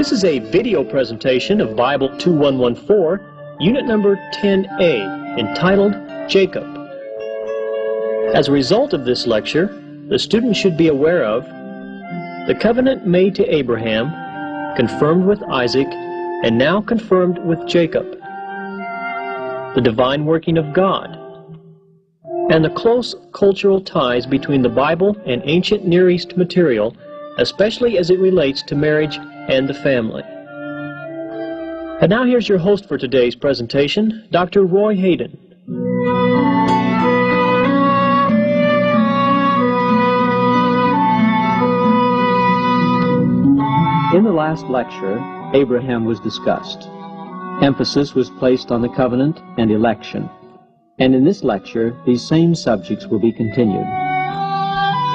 This is a video presentation of Bible 2114, Unit number 10A, entitled Jacob. As a result of this lecture, the student should be aware of the covenant made to Abraham, confirmed with Isaac, and now confirmed with Jacob, the divine working of God, and the close cultural ties between the Bible and ancient Near East material, especially as it relates to marriage and the family. And now here's your host for today's presentation, Dr. Roy Hayden. In the last lecture, Abraham was discussed. Emphasis was placed on the covenant and election. And in this lecture, these same subjects will be continued.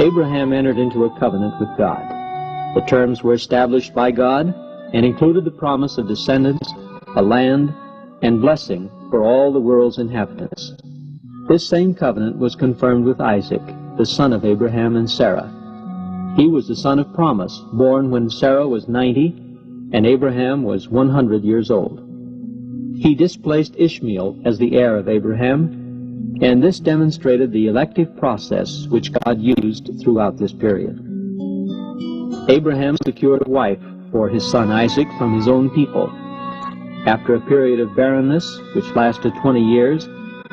Abraham entered into a covenant with God. The terms were established by God and included the promise of descendants, a land, and blessing for all the world's inhabitants. This same covenant was confirmed with Isaac, the son of Abraham and Sarah. He was the son of promise, born when Sarah was 90 and Abraham was 100 years old. He displaced Ishmael as the heir of Abraham, and this demonstrated the elective process which God used throughout this period. Abraham secured a wife for his son Isaac from his own people. After a period of barrenness, which lasted 20 years,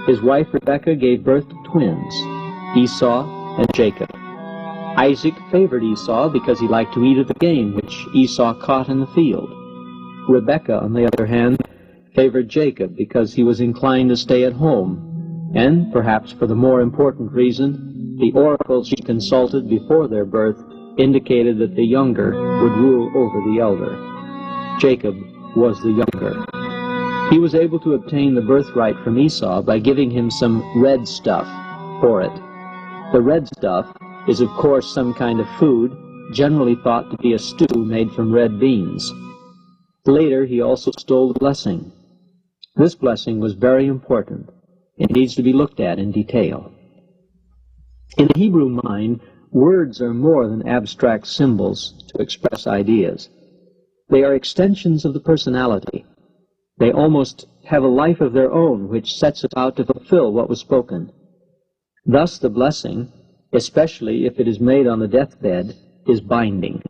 his wife Rebekah gave birth to twins, Esau and Jacob. Isaac favored Esau because he liked to eat of the game which Esau caught in the field. Rebekah, on the other hand, favored Jacob because he was inclined to stay at home, and, perhaps for the more important reason, the oracles she consulted before their birth indicated that the younger would rule over the elder. Jacob was the younger. He was able to obtain the birthright from Esau by giving him some red stuff for it. The red stuff is, of course, some kind of food, generally thought to be a stew made from red beans. Later, he also stole the blessing. This blessing was very important. It needs to be looked at in detail. In the Hebrew mind, words are more than abstract symbols to express ideas. They are extensions of the personality. They almost have a life of their own which sets about to fulfill what was spoken. Thus the blessing, especially if it is made on the deathbed, is binding.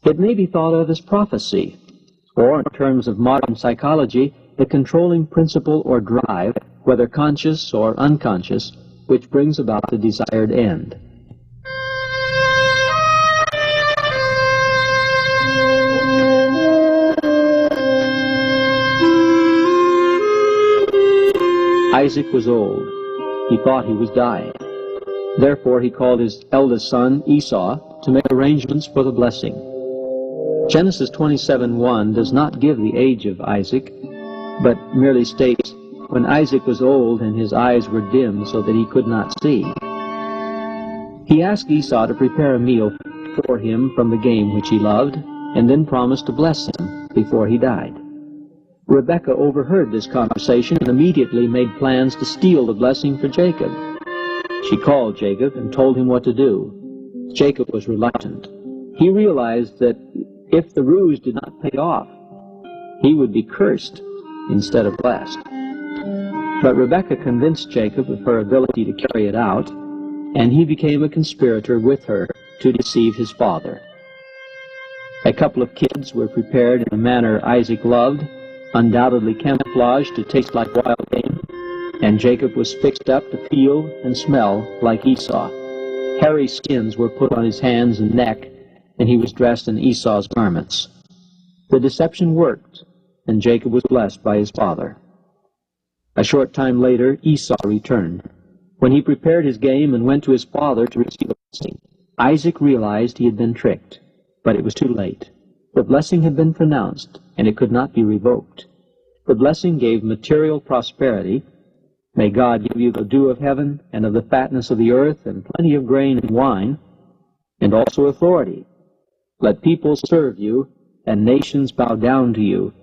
It may be thought of as prophecy, or in terms of modern psychology, the controlling principle or drive, whether conscious or unconscious, which brings about the desired end. Isaac was old. He thought he was dying. Therefore he called his eldest son Esau to make arrangements for the blessing. Genesis 27:1 does not give the age of Isaac, but merely states, when Isaac was old and his eyes were dim so that he could not see. He asked Esau to prepare a meal for him from the game which he loved, and then promised to bless him before he died. Rebekah overheard this conversation and immediately made plans to steal the blessing for Jacob. She called Jacob and told him what to do. Jacob was reluctant. He realized that if the ruse did not pay off, he would be cursed instead of blessed. But Rebekah convinced Jacob of her ability to carry it out, and he became a conspirator with her to deceive his father. A couple of kids were prepared in a manner Isaac loved, undoubtedly camouflaged to taste like wild game, and Jacob was fixed up to feel and smell like Esau. Hairy skins were put on his hands and neck, and he was dressed in Esau's garments. The deception worked, and Jacob was blessed by his father. A short time later, Esau returned. When he prepared his game and went to his father to receive a blessing, Isaac realized he had been tricked, but it was too late. The blessing had been pronounced, and it could not be revoked. The blessing gave material prosperity. May God give you the dew of heaven and of the fatness of the earth and plenty of grain and wine, and also authority. Let people serve you, and nations bow down to you.